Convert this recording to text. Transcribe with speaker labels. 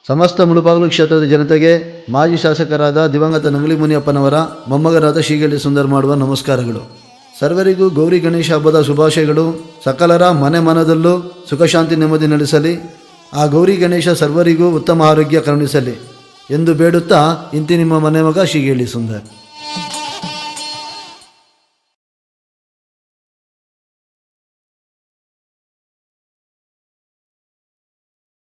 Speaker 1: ಸಮಸ್ತ ಮುಳುಬಾಗಿಲು ಕ್ಷೇತ್ರದ ಜನತೆಗೆ ಮಾಜಿ ಶಾಸಕರಾದ ದಿವಂಗತ ನಂಗಲಿ ಮುನಿಯಪ್ಪನವರ ಮೊಮ್ಮಗರಾದ ಶೀಗಳ್ಳಿ ಸುಂದರ್ ಮಾಡುವ ನಮಸ್ಕಾರಗಳು. ಸರ್ವರಿಗೂ ಗೌರಿ ಗಣೇಶ ಹಬ್ಬದ ಶುಭಾಶಯಗಳು. ಸಕಲರ ಮನೆ ಮನದಲ್ಲೂ ಸುಖಶಾಂತಿ ನೆಮ್ಮದಿ ನೆಲೆಸಲಿ. ಆ ಗೌರಿ ಗಣೇಶ ಸರ್ವರಿಗೂ ಉತ್ತಮ ಆರೋಗ್ಯ ಕರುಣಿಸಲಿ ಎಂದು ಬೇಡುತ್ತಾ ಇಂತಿ ನಿಮ್ಮ ಮನೆ ಮಗ ಶೀಗಳ್ಳಿ ಸುಂದರ್.